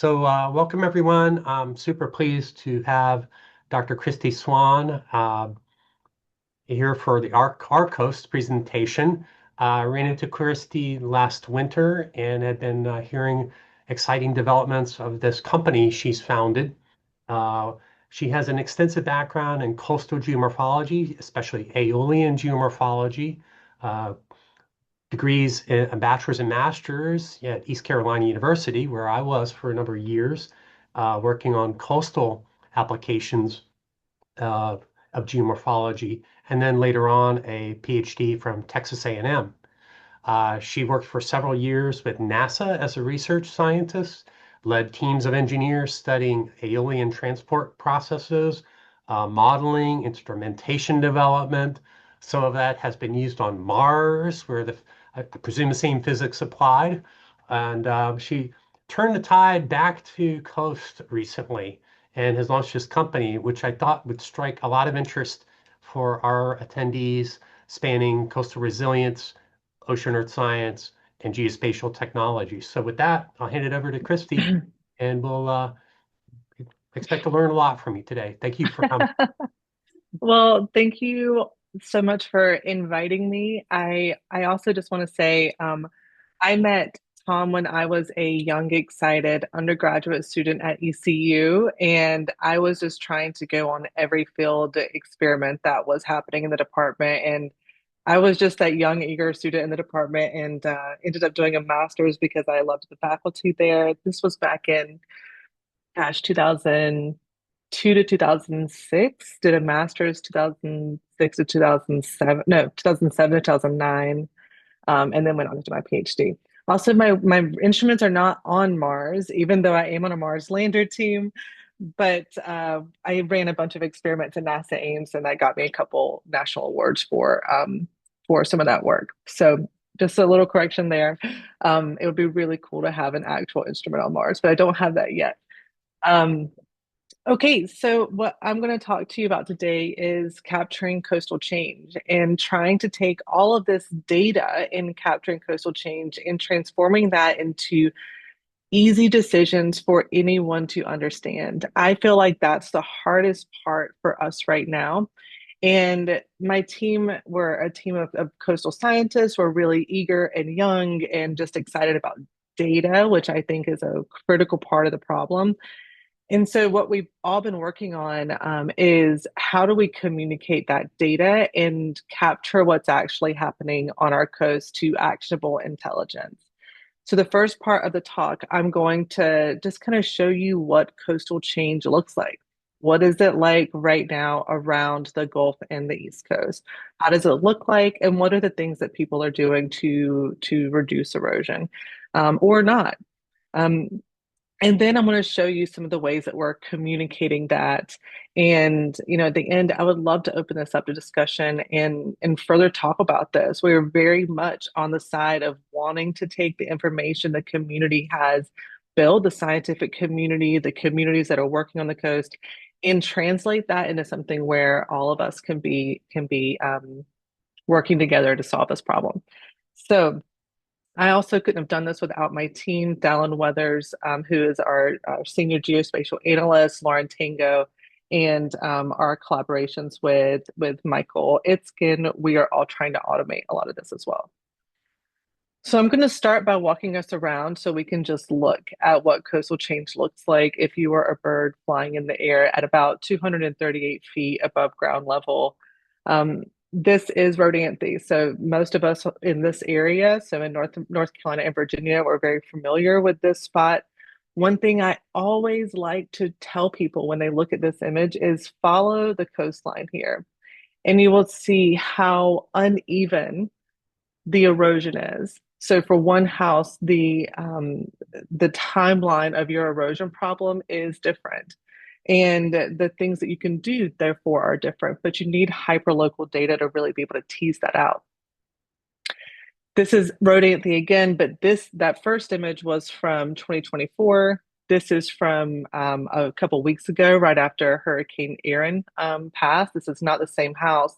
Welcome everyone. I'm super pleased to have Dr. Christy Swann here for the ARCOS presentation. I ran into Christy last winter and had been hearing exciting developments of this company she's founded. Uh, she has an extensive background in coastal geomorphology, especially aeolian geomorphology, uh, degrees, a bachelor's and master's at East Carolina University, where I was for a number of years, working on coastal applications uh, of geomorphology, and then later on a PhD from Texas A&M. She worked for several years with NASA as a research scientist, led teams of engineers studying alien transport processes, modeling, instrumentation development. Some of that has been used on Mars, where I presume the same physics applied. And she turned the tide back to coast recently and has launched this company, which I thought would strike a lot of interest for our attendees, spanning coastal resilience, ocean earth science, and geospatial technology. So with that, I'll hand it over to Christy, and we'll expect to learn a lot from you today. Thank you for coming. Well, thank you so much for inviting me. I also just want to say I met Tom when I was a young, excited undergraduate student at ECU, and I was just trying to go on every field experiment that was happening in the department. And I was just that young, eager student in the department and ended up doing a master's because I loved the faculty there. This was back in, gosh, 2002 to 2006. Did a master's 2006 to 2007, no, 2007 to 2009, and then went on to do my PhD. Also, my instruments are not on Mars, even though I am on a Mars lander team. But I ran a bunch of experiments in NASA Ames, and that got me a couple national awards for some of that work. So just a little correction there. It would be really cool to have an actual instrument on Mars, but I don't have that yet. Um, Okay, so what I'm going to talk to you about today is capturing coastal change and trying to take all of this data in capturing coastal change and transforming that into easy decisions for anyone to understand. I feel like that's the hardest part for us right now. And my team, we're a team of coastal scientists. We're really eager and young and just excited about data, which I think is a critical part of the problem. And so, what we've all been working on is how do we communicate that data and capture what's actually happening on our coast to actionable intelligence. So, the first part of the talk, I'm going to just kind of show you what coastal change looks like. What is it like right now around the Gulf and the East Coast? How does it look like? And what are the things that people are doing to reduce erosion or not? Um, and then I'm going to show you some of the ways that we're communicating that. And, at the end, I would love to open this up to discussion and further talk about this. We're very much on the side of wanting to take the information the community has built, the scientific community, the communities that are working on the coast, and translate that into something where all of us can be working together to solve this problem. So I also couldn't have done this without my team, Dallin Weathers, who is our senior geospatial analyst, Lauren Tango, and our collaborations with Michael Itzkin. We are all trying to automate a lot of this as well. So I'm going to start by walking us around so we can just look at what coastal change looks like if you were a bird flying in the air at about 238 feet above ground level. Um, this is Rodanthe. So most of us in this area, so in North Carolina and Virginia, we're very familiar with this spot. One thing I always like to tell people when they look at this image is follow the coastline here, and you will see how uneven the erosion is. So for one house, the timeline of your erosion problem is different. And the things that you can do, therefore, are different, but you need hyperlocal data to really be able to tease that out. This is Rodanthe again, but that first image was from 2024. This is from a couple weeks ago, right after Hurricane Erin passed. This is not the same house,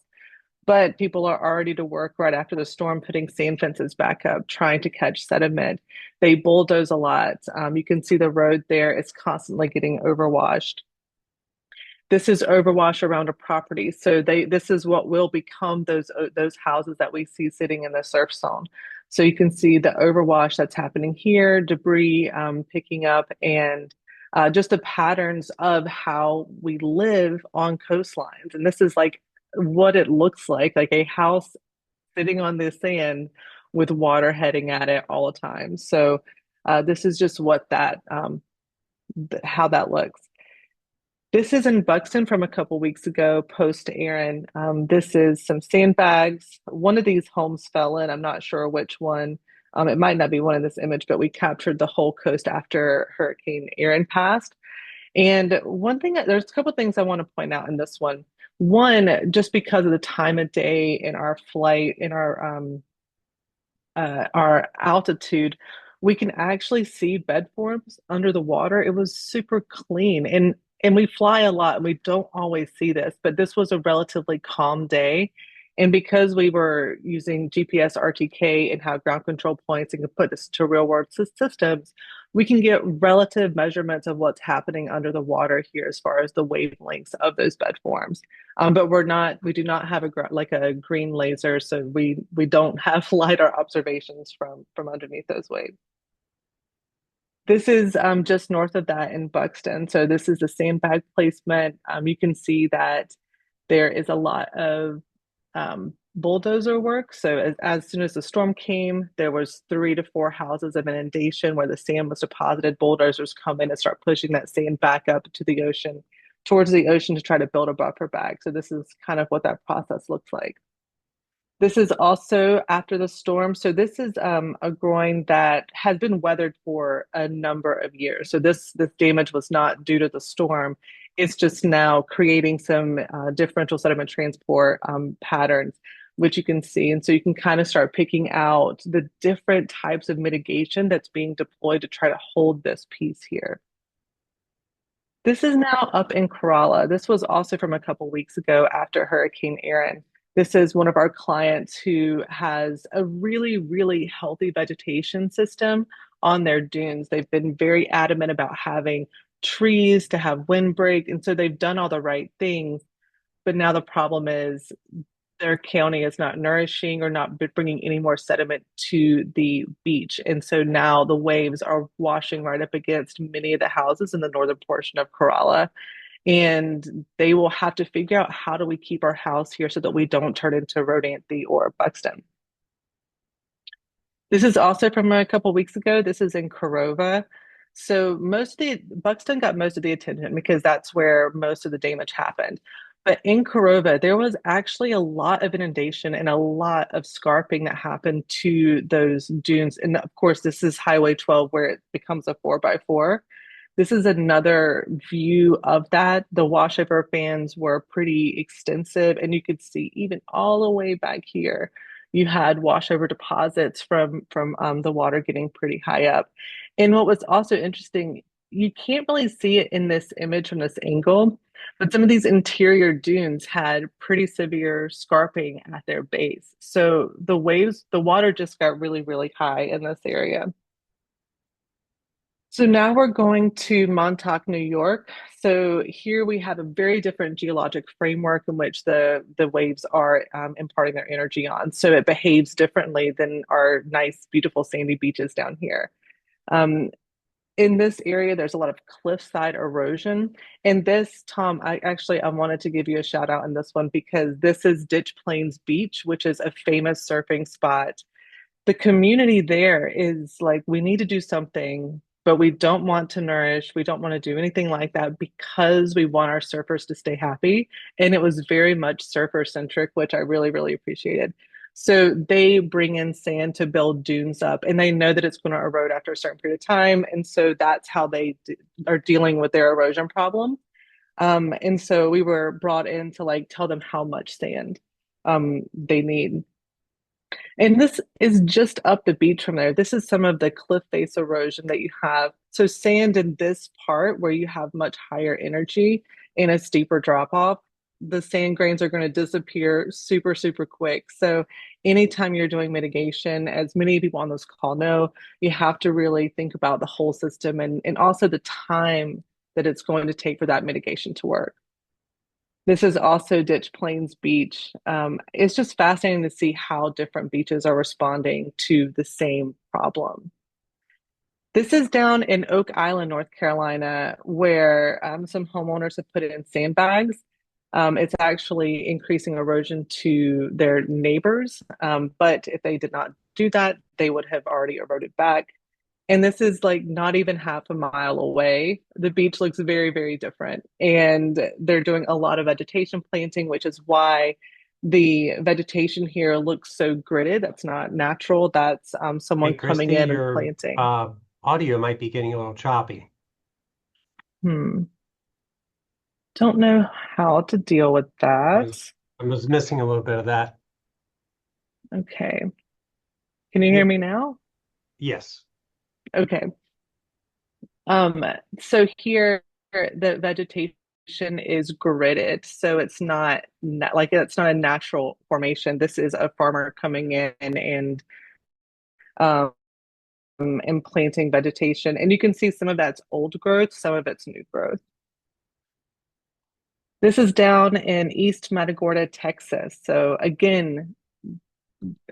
but people are already to work right after the storm, putting sand fences back up, trying to catch sediment. They bulldoze a lot. You can see the road there is constantly getting overwashed. This is overwash around a property. So this is what will become those houses that we see sitting in the surf zone. So you can see the overwash that's happening here, debris picking up, and just the patterns of how we live on coastlines. And this is like what it looks like a house sitting on the sand with water heading at it all the time. So this is just what how that looks. This is in Buxton from a couple weeks ago, post Aaron. This is some sandbags. One of these homes fell in. I'm not sure which one. It might not be one in this image, but we captured the whole coast after Hurricane Aaron passed. And there's a couple things I want to point out in this one. One, just because of the time of day in our flight, in our altitude, we can actually see bed forms under the water. It was super clean, and we fly a lot, and we don't always see this, but this was a relatively calm day. And because we were using GPS RTK and have ground control points and can put this to real world systems, we can get relative measurements of what's happening under the water here as far as the wavelengths of those bed forms. But we do not have like a green laser, so we don't have LIDAR observations from underneath those waves. This is just north of that in Buxton. So this is the sandbag placement. You can see that there is a lot of bulldozer work. So as soon as the storm came, there was 3 to 4 houses of inundation where the sand was deposited. Bulldozers come in and start pushing that sand back up to the ocean, towards the ocean, to try to build a buffer bag. So this is kind of what that process looks like. This is also after the storm. So this is a groin that has been weathered for a number of years. So this damage was not due to the storm. It's just now creating some differential sediment transport patterns, which you can see. And so you can kind of start picking out the different types of mitigation that's being deployed to try to hold this piece here. This is now up in Kerala. This was also from a couple weeks ago after Hurricane Aaron. This is one of our clients who has a really, really healthy vegetation system on their dunes. They've been very adamant about having trees to have windbreak, and so they've done all the right things. But now the problem is their county is not nourishing or not bringing any more sediment to the beach. And so now the waves are washing right up against many of the houses in the northern portion of Kerala. And they will have to figure out, how do we keep our house here so that we don't turn into Rodanthe or Buxton. This is also from a couple weeks ago. This is in Corova. So Buxton got most of the attention because that's where most of the damage happened. But in Corova, there was actually a lot of inundation and a lot of scarping that happened to those dunes. And of course, this is Highway 12 where it becomes a 4x4. This is another view of that. The washover fans were pretty extensive, and you could see even all the way back here, you had washover deposits from the water getting pretty high up. And what was also interesting, you can't really see it in this image from this angle, but some of these interior dunes had pretty severe scarping at their base. So the water just got really, really high in this area. So now we're going to Montauk, New York. So here we have a very different geologic framework in which the waves are imparting their energy on. So it behaves differently than our nice, beautiful sandy beaches down here. In this area, there's a lot of cliffside erosion. And this, Tom, I wanted to give you a shout out in this one because this is Ditch Plains Beach, which is a famous surfing spot. The community there is like, we need to do something, but we don't want to nourish. We don't want to do anything like that because we want our surfers to stay happy. And it was very much surfer centric, which I really, really appreciated. So they bring in sand to build dunes up, and they know that it's going to erode after a certain period of time. And so that's how they are dealing with their erosion problem. And so we were brought in to like tell them how much sand they need. And this is just up the beach from there. This is some of the cliff face erosion that you have. So sand in this part where you have much higher energy and a steeper drop off. the sand grains are going to disappear super, super quick. So anytime you're doing mitigation, as many people on this call know, you have to really think about the whole system and also the time that it's going to take for that mitigation to work. This is also Ditch Plains Beach. It's just fascinating to see how different beaches are responding to the same problem. This is down in Oak Island, North Carolina, where some homeowners have put in sandbags. It's actually increasing erosion to their neighbors, but if they did not do that, they would have already eroded back. And this is like not even half a mile away. The beach looks very, very different. And they're doing a lot of vegetation planting, which is why the vegetation here looks so gridded. That's not natural. That's Hey, someone coming Christy, in and your planting. audio might be getting a little choppy. Hmm. Don't know how to deal with I that. was, I was missing a little bit of that. Okay. Can you hear Yep. me now? Yes. Okay. Um, so here the vegetation is gridded, so it's not like it's not a natural formation. This is a farmer coming in um and planting vegetation, and you can see some of that's old growth, some of it's new growth. This is down in East Matagorda, Texas. So again,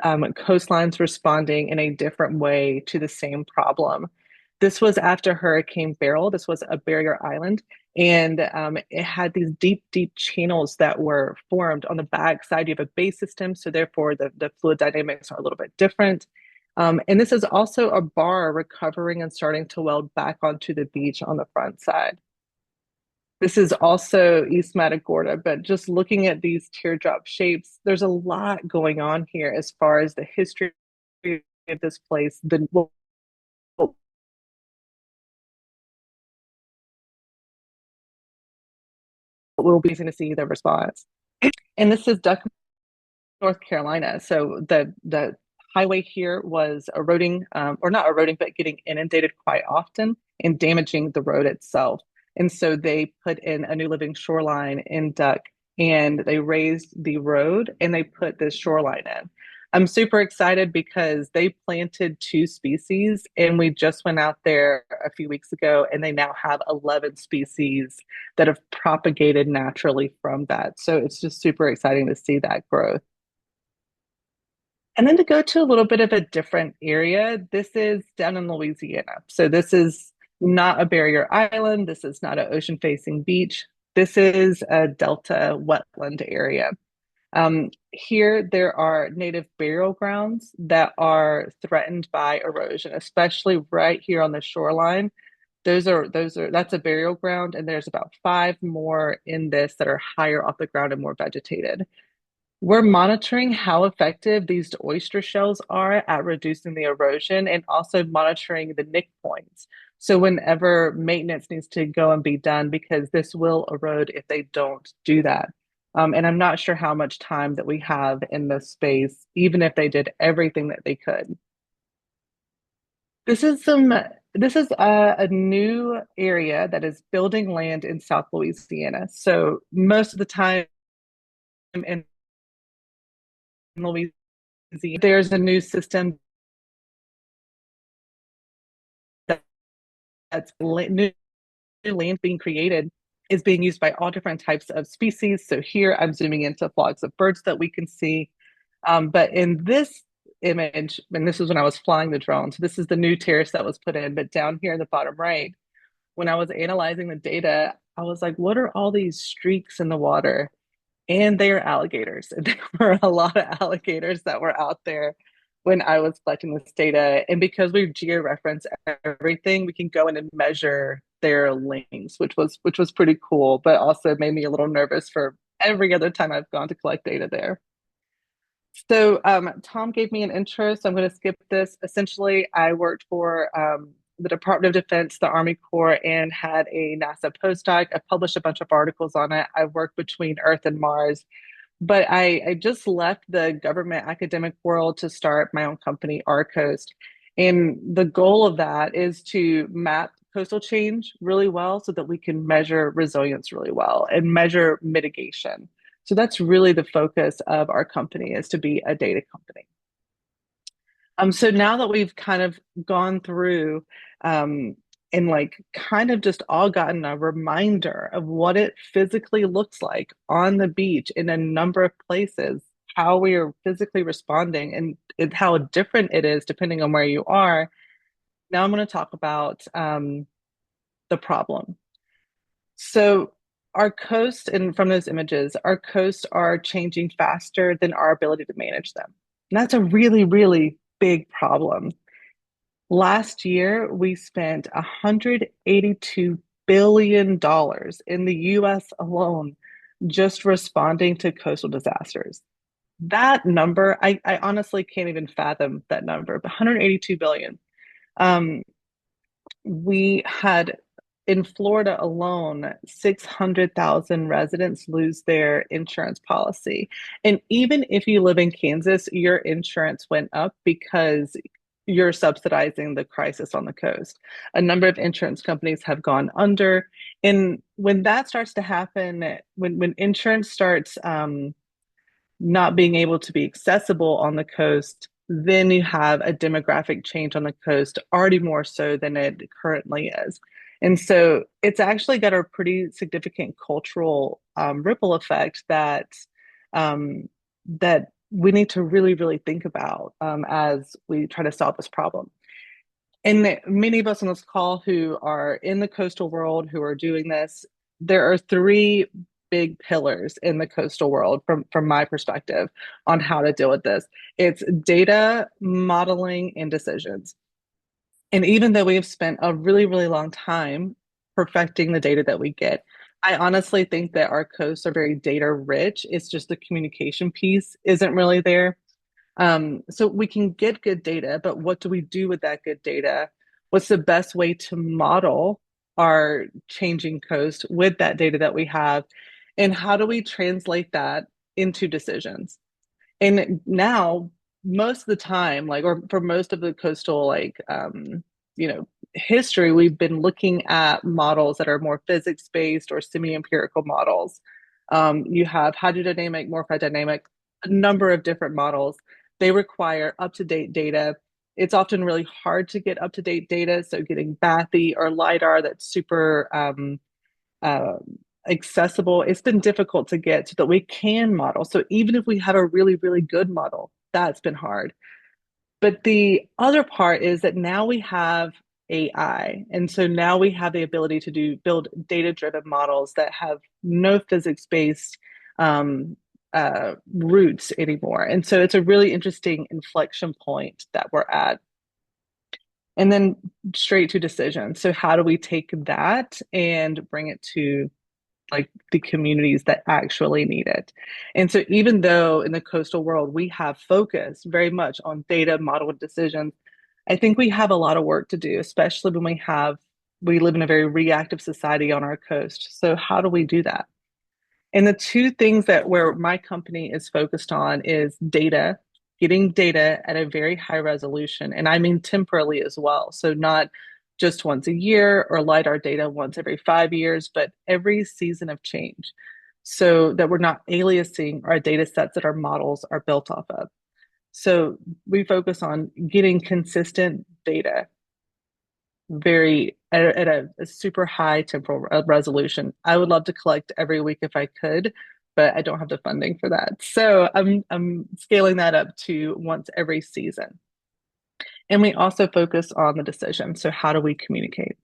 coastlines responding in a different way to the same problem. This was after Hurricane Beryl. This was a barrier island, and it had these deep, deep channels that were formed on the back side. You have a bay system, so therefore the fluid dynamics are a little bit different. And this is also a bar recovering and starting to weld back onto the beach on the front side. This is also East Matagorda, but just looking at these teardrop shapes, there's a lot going on here as far as the history of this place. We'll be to see the response. And this is Duck, North Carolina. So the highway here was eroding, or not eroding, but getting inundated quite often and damaging the road itself. And so they put in a new living shoreline in Duck, and they raised the road and they put this shoreline in. I'm super excited because they planted two species, and we just went out there a few weeks ago, and they now have 11 species that have propagated naturally from that. So it's just super exciting to see that growth. And then to go to a little bit of a different area, this is down in Louisiana. So this is not a barrier island. This is not an ocean facing beach. This is a delta wetland area. Here, there are native burial grounds that are threatened by erosion, especially right here on the shoreline. That's a burial ground, and there's about five more in this that are higher off the ground and more vegetated. We're monitoring how effective these oyster shells are at reducing the erosion and also monitoring the nick points. So whenever maintenance needs to go and be done, because this will erode if they don't do that. And I'm not sure how much time that we have in this space, even if they did everything that they could. This is some, this is a new area that is building land in South Louisiana. So most of the time in Louisiana, there's a new system that's new land being created is being used by all different types of species. So here I'm zooming into flocks of birds that we can see. But in this image, and this is when I was flying the drone, so this is the new terrace that was put in. But down here in the bottom right, when I was analyzing the data, I was like, what are all these streaks in the water? And they are alligators. There were a lot of alligators that were out there when I was collecting this data. And because we georeference everything, we can go in and measure their lengths, which was pretty cool, but also made me a little nervous for every other time I've gone to collect data there. So Tom gave me an intro, so I'm going to skip this. Essentially, I worked for the Department of Defense, the Army Corps, and had a NASA postdoc. I published a bunch of articles on it. I worked between Earth and Mars, but I just left the government academic world to start my own company, Arcoast. And the goal of that is to map coastal change really well so that we can measure resilience really well and measure mitigation. So that's really the focus of our company, is to be a data company. So now that we've kind of gone through and like kind of just all gotten a reminder of what it physically looks like on the beach in a number of places, how we are physically responding and how different it is depending on where you are. Now I'm going to talk about the problem. So our coast, and from those images, our coasts are changing faster than our ability to manage them. And that's a really, really big problem. Last year, we spent $182 billion in the US alone just responding to coastal disasters. That number, I honestly can't even fathom that number, but 182 billion. Um, we had in Florida alone, 600,000 residents lose their insurance policy. And even if you live in Kansas, your insurance went up because you're subsidizing the crisis on the coast. A number of insurance companies have gone under. And when that starts to happen, when insurance starts not being able to be accessible on the coast, then you have a demographic change on the coast, already more so than it currently is. And so it's actually got a pretty significant cultural ripple effect um, that we need to really, really think about as we try to solve this problem. And many of us on this call who are in the coastal world who are doing this, there are three big pillars in the coastal world from my perspective on how to deal with this. It's data, modeling, and decisions. And even though we have spent a really, really long time perfecting the data that we get, I honestly think that our coasts are very data rich. It's just the communication piece isn't really there. So we can get good data, but what do we do with that good data? What's the best way to model our changing coast with that data that we have? And how do we translate that into decisions? And now, most of the time, like, or for most of the coastal, you know, history, we've been looking at models that are more physics based or semi empirical models. You have hydrodynamic, morphodynamic, a number of different models. They require up to date data. It's often really hard to get up to date data. So, getting Bathy or LIDAR that's super uh, accessible, it's been difficult to get so that we can model. So even if we have a really, really good model, that's been hard. But the other part is that now we have AI. And so now we have the ability to build data-driven models that have no physics-based roots anymore. And so it's a really interesting inflection point that we're at. And then straight to decision. So how do we take that and bring it to like the communities that actually need it? And so even though in the coastal world we have focused very much on data modeled decisions, I think we have a lot of work to do, especially when we live in a very reactive society on our coast. So how do we do that? And the two things that where my company is focused on is data, getting data at a very high resolution. And I mean temporally as well. So not just once a year or LIDAR data once every 5 years, but every season of change. So that we're not aliasing our data sets that our models are built off of. So we focus on getting consistent data very at a super high temporal resolution. I would love to collect every week if I could, but I don't have the funding for that. So I'm scaling that up to once every season. And we also focus on the decision. So how do we communicate?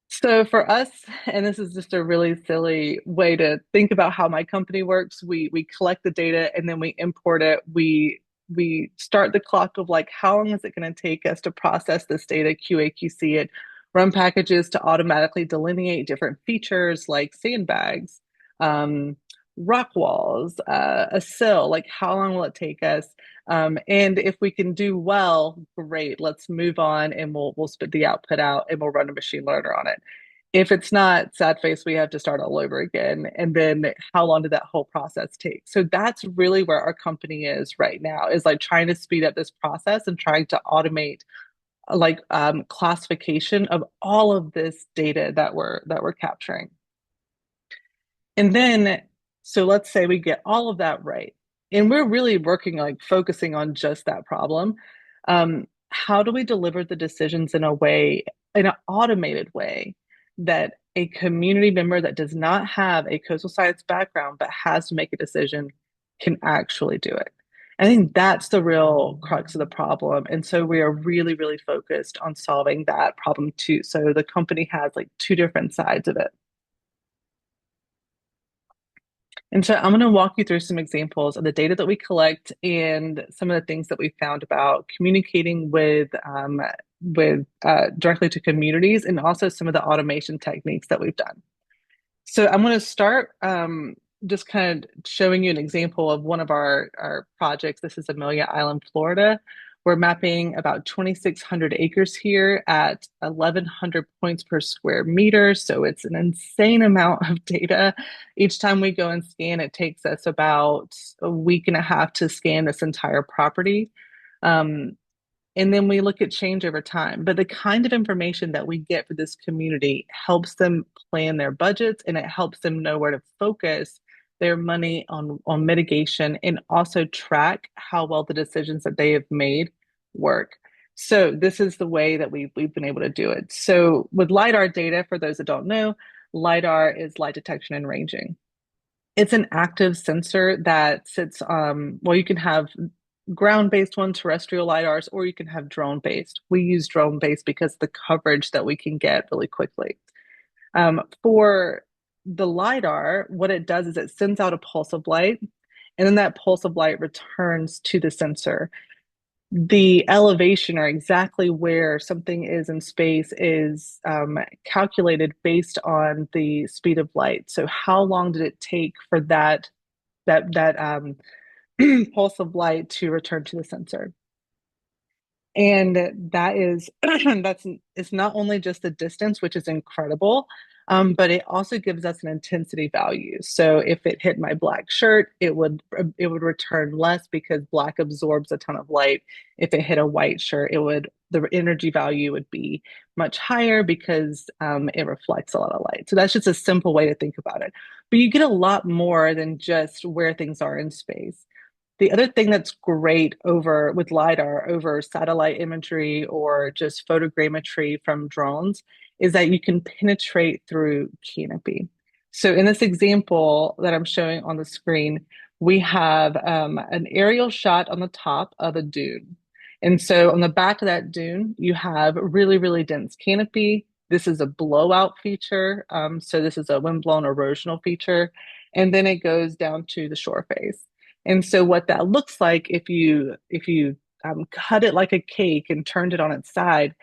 So for us, and this is just a really silly way to think about how my company works, we collect the data and then we import it. We start the clock of like how long is it going to take us to process this data, QA, QC it, run packages to automatically delineate different features like sandbags, um, rock walls, a sill, like how long will it take us? And if we can do well, great, let's move on and we'll spit the output out and we'll run a machine learner on it. If it's not, sad face, we have to start all over again. And then how long did that whole process take? So that's really where our company is right now, is like trying to speed up this process and trying to automate like classification of all of this data that we're capturing. And then So let's say we get all of that right. And we're really working like focusing on just that problem. How do we deliver the decisions in a way, in an automated way, that a community member that does not have a coastal science background but has to make a decision can actually do it? I think that's the real crux of the problem. And so we are really, really focused on solving that problem too. So the company has like two different sides of it. And so I'm going to walk you through some examples of the data that we collect and some of the things that we found about communicating with directly to communities, and also some of the automation techniques that we've done. So I'm going to start just kind of showing you an example of one of our projects. This is Amelia Island, Florida. We're mapping about 2,600 acres here at 1,100 points per square meter. So it's an insane amount of data. Each time we go and scan, it takes us about a week and a half to scan this entire property. Um, and then we look at change over time. But the kind of information that we get for this community helps them plan their budgets, and it helps them know where to focus their money on mitigation, and also track how well the decisions that they have made work. So this is the way that we've been able to do it. So with LIDAR data, for those that don't know, LIDAR is light detection and ranging. It's an active sensor that sits, well, you can have ground-based one, terrestrial LiDARs, or you can have drone-based. We use drone-based because of the coverage that we can get really quickly. For the LiDAR, what it does is it sends out a pulse of light, and then that pulse of light returns to the sensor. The elevation, or exactly where something is in space, is calculated based on the speed of light. So how long did it take for that pulse of light to return to the sensor? And that is that's it's not only just the distance, which is incredible, but it also gives us an intensity value. So if it hit my black shirt, it would return less because black absorbs a ton of light. If it hit a white shirt, the energy value would be much higher because it reflects a lot of light. So that's just a simple way to think about it. But you get a lot more than just where things are in space. The other thing that's great over with LiDAR over satellite imagery or just photogrammetry from drones is that you can penetrate through canopy. So in this example that I'm showing on the screen, we have an aerial shot on the top of a dune. And so on the back of that dune, you have really, really dense canopy. This is a blowout feature. So this is a windblown erosional feature. And then it goes down to the shore face. And so what that looks like, if you cut it like a cake and turned it on its side,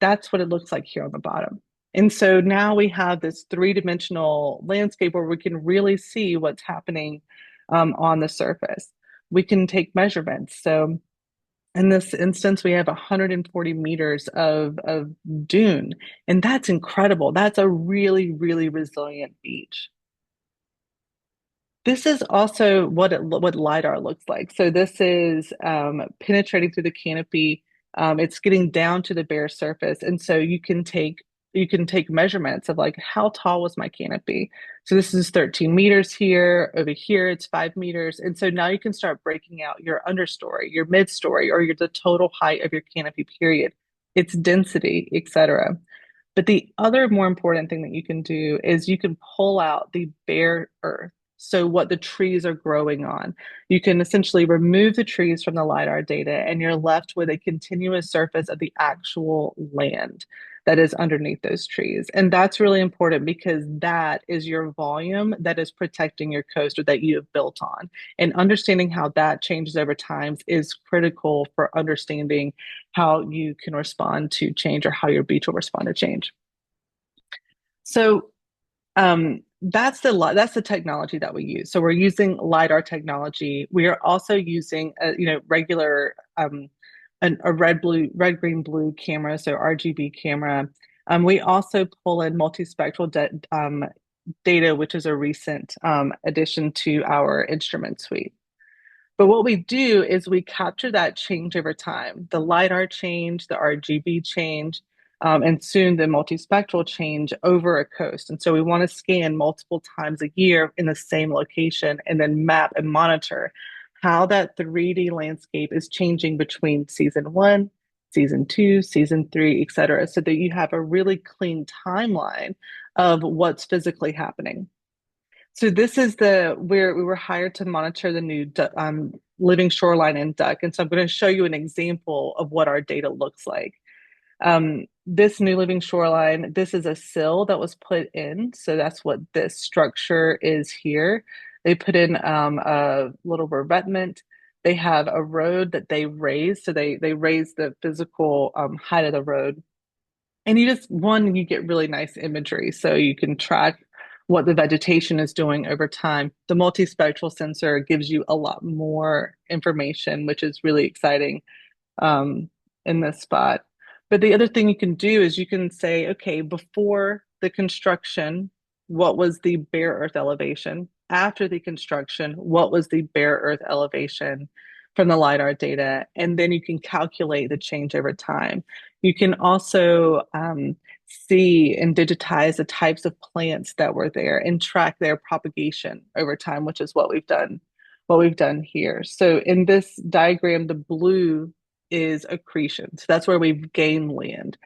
that's what it looks like here on the bottom. And so now we have this three-dimensional landscape where we can really see what's happening on the surface. We can take measurements. So in this instance, we have 140 meters of dune, and that's incredible. That's a really, really resilient beach. This is also what LiDAR looks like. So this is penetrating through the canopy. It's getting down to the bare surface, and so you can take measurements of like how tall was my canopy. So this is 13 meters here. Over here, it's 5 meters, and so now you can start breaking out your understory, your midstory, or the total height of your canopy. Period. Its density, etc. But the other more important thing that you can do is you can pull out the bare earth. So what the trees are growing on. You can essentially remove the trees from the LiDAR data, and you're left with a continuous surface of the actual land that is underneath those trees. And that's really important because that is your volume that is protecting your coast, or that you have built on. And understanding how that changes over time is critical for understanding how you can respond to change, or how your beach will respond to change. So that's the technology that we use. So we're using LiDAR technology. We are also using regular a red green blue camera, so RGB camera. We also pull in multispectral data, which is a recent addition to our instrument suite. But what we do is we capture that change over time, the LiDAR change, the RGB change. and soon the multispectral change over a coast. And so we want to scan multiple times a year in the same location and then map and monitor how that 3D landscape is changing between season one, season two, season three, et cetera, so that you have a really clean timeline of what's physically happening. So this is the where we were hired to monitor the new living shoreline in duck. And so I'm going to show you an example of what our data looks like. This new living shoreline, this is a sill that was put in. So that's what this structure is here. They put in a little revetment. They have a road that they raise. So they raise the physical height of the road. And you get really nice imagery. So you can track what the vegetation is doing over time. The multispectral sensor gives you a lot more information, which is really exciting um, in this spot. But the other thing you can do is you can say, okay, before the construction, what was the bare earth elevation? After the construction, what was the bare earth elevation from the LIDAR data? And then you can calculate the change over time. You can also see and digitize the types of plants that were there and track their propagation over time, which is what we've done here. So in this diagram, the blue is accretion. So that's where we've gained land.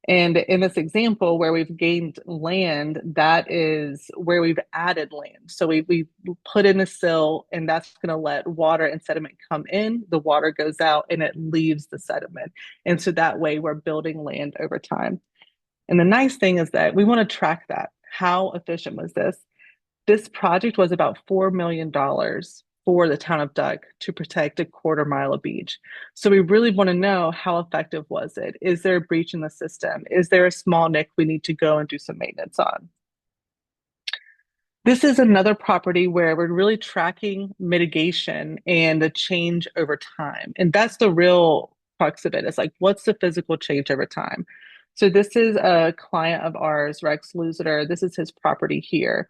And in this example, where we've gained land, that is where we've added land. So we put in a sill, and that's going to let water and sediment come in. The water goes out, and it leaves the sediment. And so that way, we're building land over time. And the nice thing is that we want to track that. How efficient was this? This project was about $4 million for the town of Duck to protect a quarter mile of beach. So we really want to know, how effective was it? Is there a breach in the system? Is there a small nick we need to go and do some maintenance on? This is another property where we're really tracking mitigation and the change over time. And that's the real crux of it. It's like, what's the physical change over time? So this is a client of ours, Rex Lusiter. This is his property here.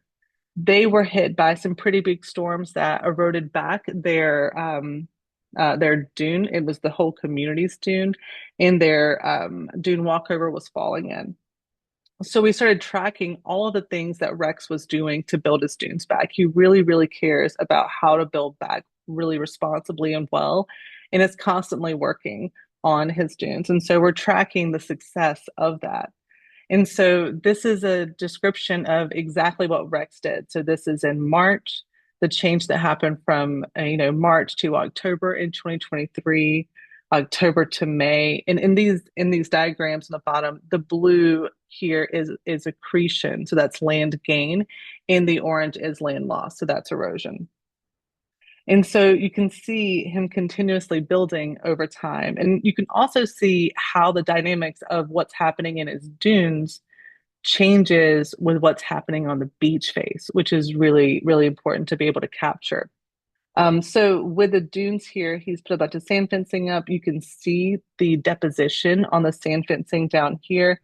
They were hit by some pretty big storms that eroded back their dune. It was the whole community's dune, and their dune walkover was falling in. So we started tracking all of the things that Rex was doing to build his dunes back. He really, really cares about how to build back really responsibly and well, and is constantly working on his dunes. And so we're tracking the success of that. And so this is a description of exactly what Rex did. So this is in March, the change that happened from March to October in 2023, October to May. And in these diagrams on the bottom, the blue here is accretion, so that's land gain, and the orange is land loss, so that's erosion. And so you can see him continuously building over time. And you can also see how the dynamics of what's happening in his dunes changes with what's happening on the beach face, which is really, really important to be able to capture. So with the dunes here, he's put a bunch of sand fencing up. You can see the deposition on the sand fencing down here.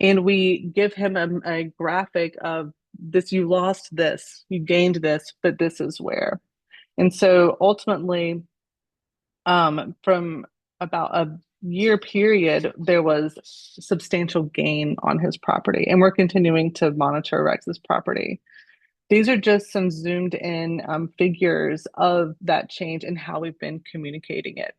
And we give him a graphic of this, you lost this, you gained this, but this is where. And so ultimately, from about a year period, there was substantial gain on his property. And we're continuing to monitor Rex's property. These are just some zoomed in figures of that change and how we've been communicating it.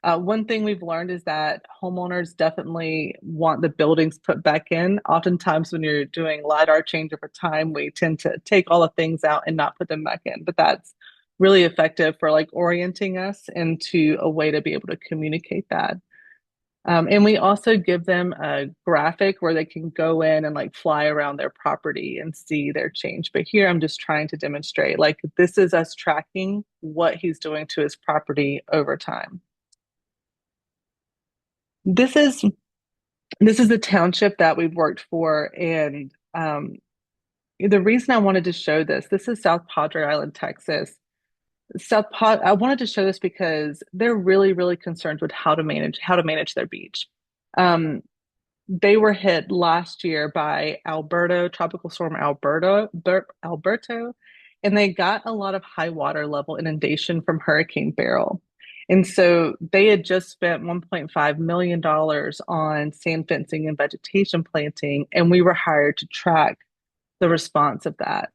One thing we've learned is that homeowners definitely want the buildings put back in. Oftentimes, when you're doing LIDAR change over time, we tend to take all the things out and not put them back in. But that's really effective for like orienting us into a way to be able to communicate that. And we also give them a graphic where they can go in and like fly around their property and see their change. But here I'm just trying to demonstrate like this is us tracking what he's doing to his property over time. This is the township that we've worked for, and the reason I wanted to show this is South Padre Island, Texas. I wanted to show this because they're really, really concerned with how to manage their beach. They were hit last year by Tropical Storm Alberto, and they got a lot of high water level inundation from Hurricane Beryl. And so they had just spent $1.5 million on sand fencing and vegetation planting, and we were hired to track the response of that.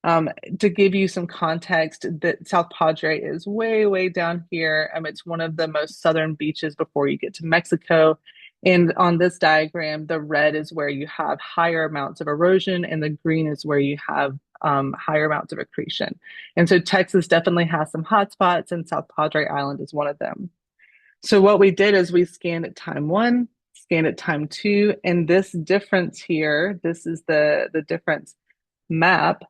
Um, to give you some context, that South Padre is way, way down here. It's one of the most southern beaches before you get to Mexico. And on this diagram, the red is where you have higher amounts of erosion, and the green is where you have higher amounts of accretion. And so Texas definitely has some hotspots, and South Padre Island is one of them. So what we did is we scanned at time one, scanned at time two, and this difference here, this is the difference map.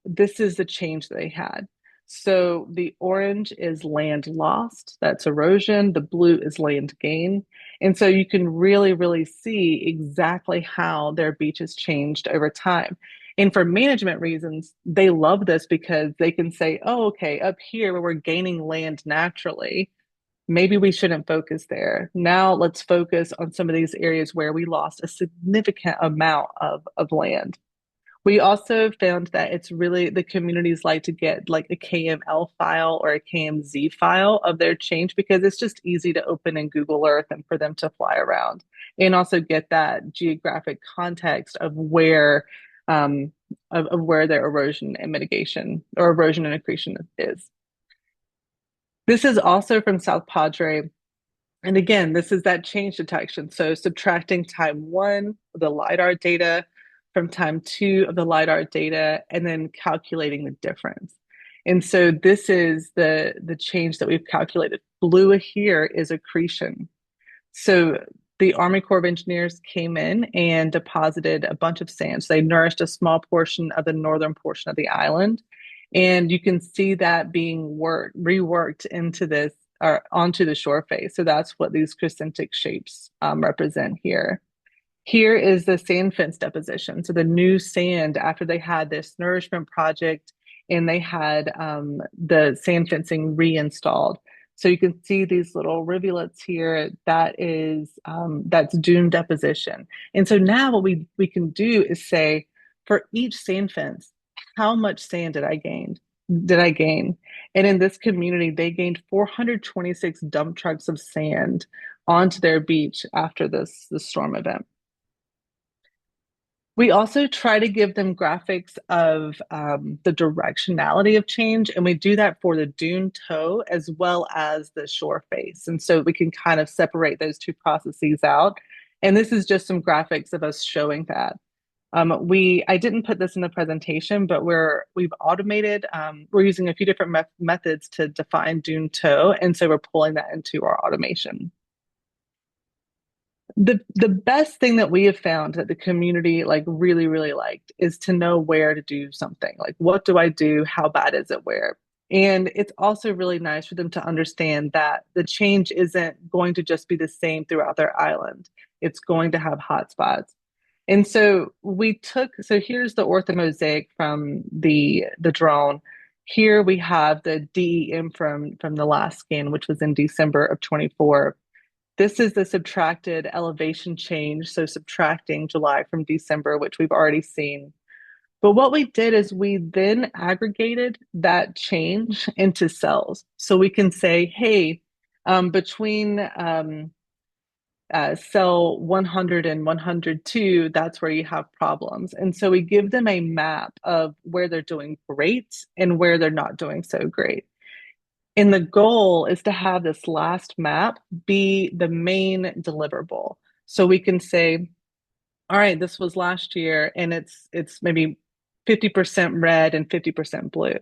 This is the change that they had. So the orange is land lost, that's erosion. The blue is land gain. And so you can really, really see exactly how their beach has changed over time. And for management reasons, they love this because they can say, oh, okay, up here where we're gaining land naturally, maybe we shouldn't focus there. Now let's focus on some of these areas where we lost a significant amount of land. We also found that it's really the communities like to get like a KML file or a KMZ file of their change because it's just easy to open in Google Earth and for them to fly around and also get that geographic context of um, of where their erosion and mitigation or erosion and accretion is. This is also from South Padre. And again, this is that change detection. So subtracting time one of the LIDAR data from time two of the LIDAR data, and then calculating the difference. And so this is the change that we've calculated. Blue here is accretion. So the Army Corps of Engineers came in and deposited a bunch of sand. So they nourished a small portion of the northern portion of the island. And you can see that being reworked into this or onto the shore face. So that's what these crescentic shapes represent here. Here is the sand fence deposition. So the new sand after they had this nourishment project and they had the sand fencing reinstalled. So you can see these little rivulets here. That's dune deposition. And so now what we can do is say for each sand fence, how much sand did I gain? Did I gain? And in this community, they gained 426 dump trucks of sand onto their beach after this storm event. We also try to give them graphics of the directionality of change, and we do that for the dune toe as well as the shore face. And so we can kind of separate those two processes out. And this is just some graphics of us showing that. I didn't put this in the presentation, but we've automated. We're using a few different methods to define dune toe, and so we're pulling that into our automation. The best thing that we have found that the community like really really liked is to know where to do something. Like, what do I do? How bad is it where? And it's also really nice for them to understand that the change isn't going to just be the same throughout their island. It's going to have hotspots. And so so here's the orthomosaic from the drone. Here we have the DEM from the last scan, which was in December of 24. This is the subtracted elevation change, so subtracting July from December, which we've already seen. But what we did is we then aggregated that change into cells. So we can say, hey, between cell 100 and 102, that's where you have problems. And so we give them a map of where they're doing great and where they're not doing so great. And the goal is to have this last map be the main deliverable. So we can say, all right, this was last year and it's maybe 50% red and 50% blue.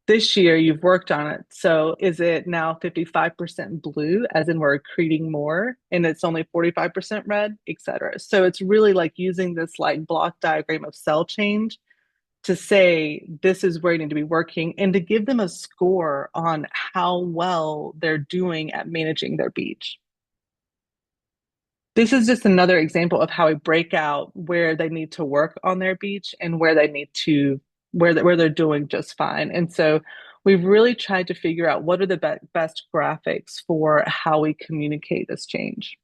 This year you've worked on it. So is it now 55% blue, as in we're accreting more, and it's only 45% red, et cetera. So it's really like using this like block diagram of cell change to say this is where you need to be working and to give them a score on how well they're doing at managing their beach. This is just another example of how we break out where they need to work on their beach and where they need to where they're doing just fine. And so we've really tried to figure out what are the best graphics for how we communicate this change.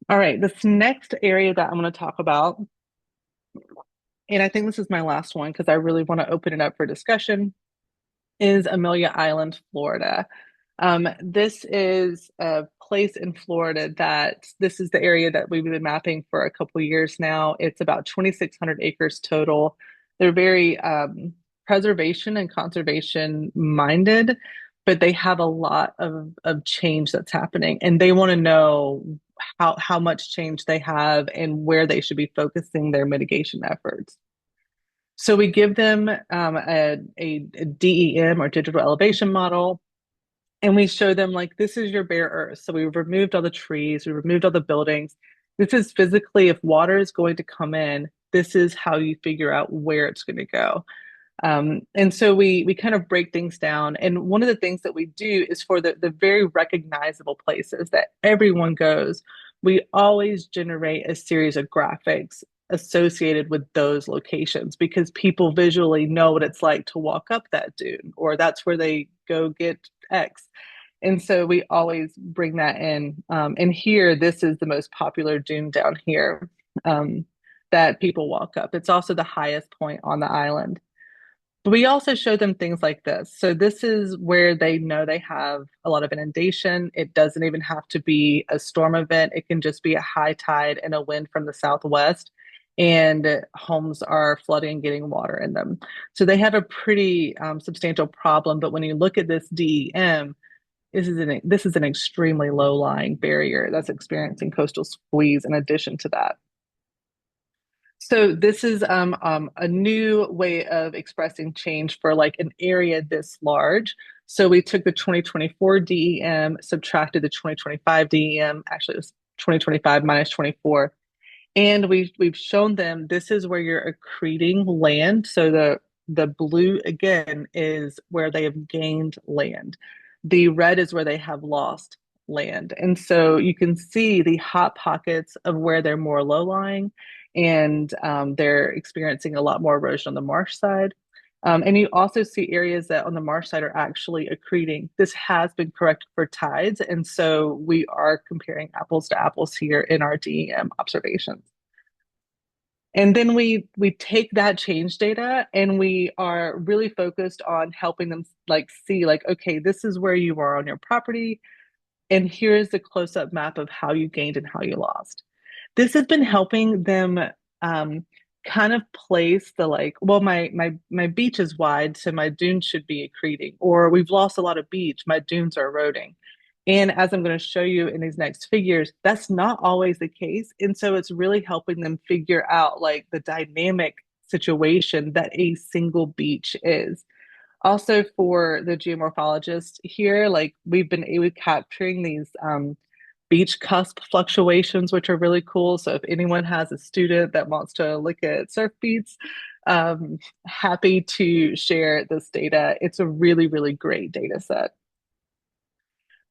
All right, this next area that I'm going to talk about, and I think this is my last one because I really want to open it up for discussion, is Amelia Island, Florida. This is a place in Florida that this is the area that we've been mapping for a couple of years now. It's about 2,600 acres total. They're very preservation and conservation minded, but they have a lot of change that's happening, and they want to know how much change they have and where they should be focusing their mitigation efforts. So we give them a DEM or digital elevation model, and we show them like this is your bare earth. So we removed all the trees, we removed all the buildings. This is physically, if water is going to come in, this is how you figure out where it's going to go. And so we kind of break things down. And one of the things that we do is for the very recognizable places that everyone goes, we always generate a series of graphics associated with those locations because people visually know what it's like to walk up that dune, or that's where they go get X. And so we always bring that in. And here, this is the most popular dune down here that people walk up. It's also the highest point on the island. But we also show them things like this. So this is where they know they have a lot of inundation. It doesn't even have to be a storm event. It can just be a high tide and a wind from the southwest, and homes are flooding, getting water in them. So they have a pretty substantial problem. But when you look at this DEM, this is an extremely low-lying barrier that's experiencing coastal squeeze in addition to that. So this is a new way of expressing change for like an area this large. So we took the 2024 DEM, subtracted the 2025 DEM. Actually, it was 2025 minus 24, and we've shown them this is where you're accreting land. So the blue again is where they have gained land. The red is where they have lost land. And so you can see the hot pockets of where they're more low lying, and they're experiencing a lot more erosion on the marsh side. And you also see areas that on the marsh side are actually accreting. This has been corrected for tides, and so we are comparing apples to apples here in our DEM observations. And then we take that change data and we are really focused on helping them like see like, okay, this is where you are on your property, and here's the close-up map of how you gained and how you lost. This has been helping them um, kind of place the like, well, my beach is wide, so my dunes should be accreting, or we've lost a lot of beach, my dunes are eroding. And as I'm going to show you in these next figures, that's not always the case. And so it's really helping them figure out like the dynamic situation that a single beach is. Also for the geomorphologists here, like we've been able capturing these beach cusp fluctuations, which are really cool. So if anyone has a student that wants to look at surf beats, happy to share this data. It's a really, really great data set.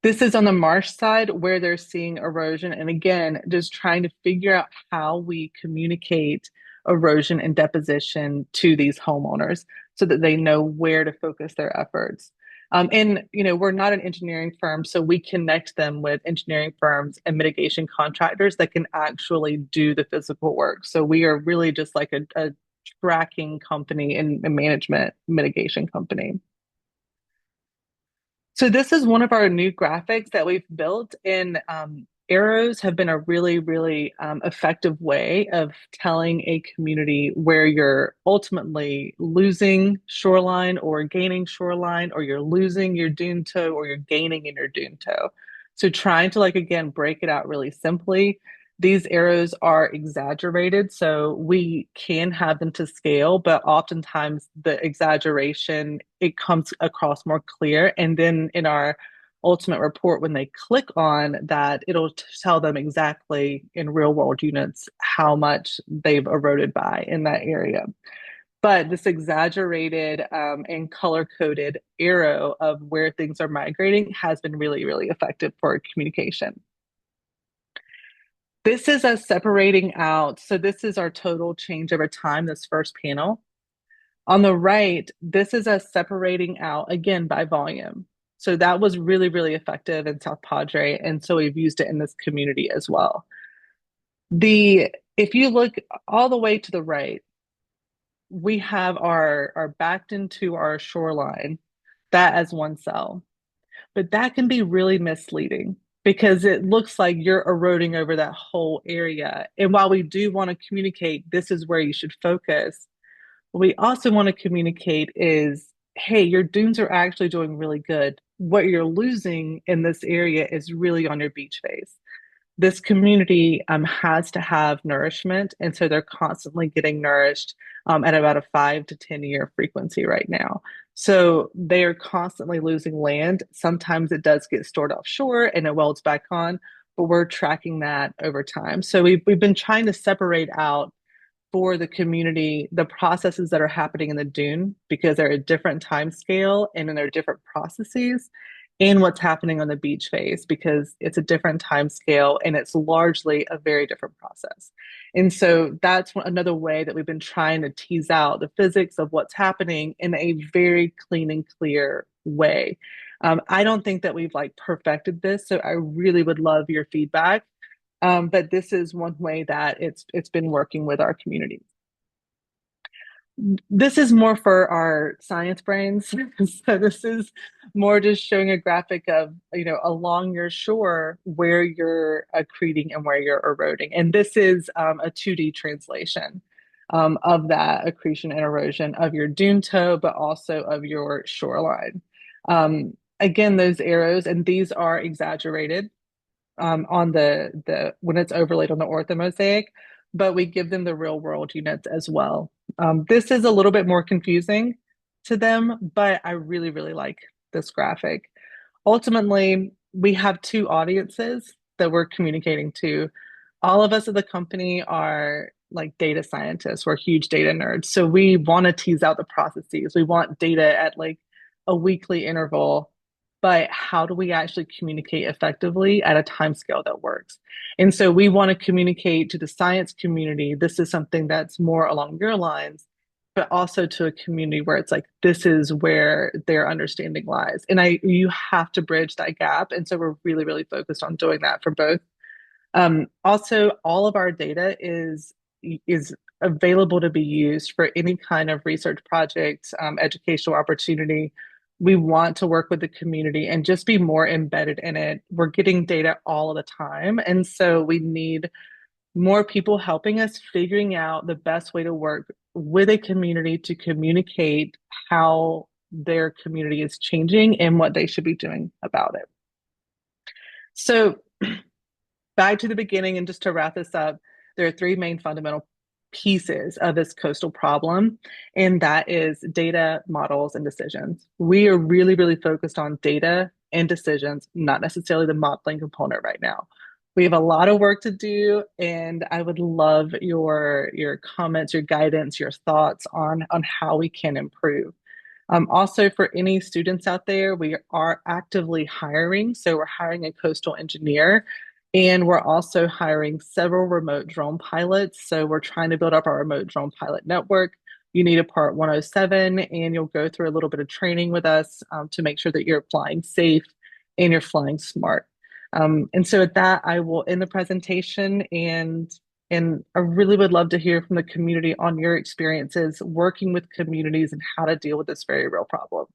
This is on the marsh side where they're seeing erosion. And again, just trying to figure out how we communicate erosion and deposition to these homeowners so that they know where to focus their efforts. And we're not an engineering firm, so we connect them with engineering firms and mitigation contractors that can actually do the physical work. So we are really just like a tracking company and a management mitigation company. So this is one of our new graphics that we've built, and arrows have been a really, really effective way of telling a community where you're ultimately losing shoreline or gaining shoreline, or you're losing your dune toe or you're gaining in your dune toe. So trying to like, again, break it out really simply. These arrows are exaggerated, so we can have them to scale, but oftentimes the exaggeration, it comes across more clear. And then in our ultimate report, when they click on that, it'll tell them exactly in real world units how much they've eroded by in that area. But this exaggerated and color coded arrow of where things are migrating has been really, really effective for communication. This is us separating out. So this is our total change over time, this first panel. On the right, this is us separating out again by volume. So that was really, really effective in South Padre. And so we've used it in this community as well. If you look all the way to the right, we have our backed into our shoreline. that as one cell. But that can be really misleading because it looks like you're eroding over that whole area. And while we do want to communicate, this is where you should focus, what we also want to communicate is, hey, your dunes are actually doing really good. What you're losing in this area is really on your beach face. This community has to have nourishment, and so they're constantly getting nourished at about a 5 to 10 year frequency right now. So they are constantly losing land. Sometimes it does get stored offshore and it welds back on, but we're tracking that over time. So we've been trying to separate out for the community the processes that are happening in the dune because they're a different time scale and then there are different processes, and what's happening on the beach face because it's a different time scale and it's largely a very different process. And so that's another way that we've been trying to tease out the physics of what's happening in a very clean and clear way. I don't think that we've like perfected this, so I really would love your feedback. But this is one way that it's been working with our community. This is more for our science brains. So this is more just showing a graphic of, along your shore where you're accreting and where you're eroding. And this is a 2D translation of that accretion and erosion of your dune toe, but also of your shoreline. Again, those arrows, and these are exaggerated on the when it's overlaid on the orthomosaic, but we give them the real world units as well. This is a little bit more confusing to them, but I really, really like this graphic. Ultimately, we have two audiences that we're communicating to. All of us at the company are like data scientists. We're huge data nerds. So we want to tease out the processes. We want data at like a weekly interval, but how do we actually communicate effectively at a time scale that works? And so we want to communicate to the science community. This is something that's more along your lines, but also to a community where it's like, this is where their understanding lies. And you have to bridge that gap. And so we're really, really focused on doing that for both. Also, all of our data is available to be used for any kind of research project, educational opportunity. We want to work with the community and just be more embedded in it. We're getting data all the time. And so we need more people helping us figuring out the best way to work with a community to communicate how their community is changing and what they should be doing about it. So back to the beginning, and just to wrap this up, there are three main fundamental pieces of this coastal problem, and that is data, models, and decisions. We are really, really focused on data and decisions, not necessarily the modeling component right now. We have a lot of work to do, and I would love your comments, your guidance, your thoughts on how we can improve. Also, for any students out there, we are actively hiring. So we're hiring a coastal engineer, and we're also hiring several remote drone pilots. So we're trying to build up our remote drone pilot network. You need a Part 107, and you'll go through a little bit of training with us to make sure that you're flying safe and you're flying smart. And so with that, I will end the presentation, and I really would love to hear from the community on your experiences working with communities and how to deal with this very real problem.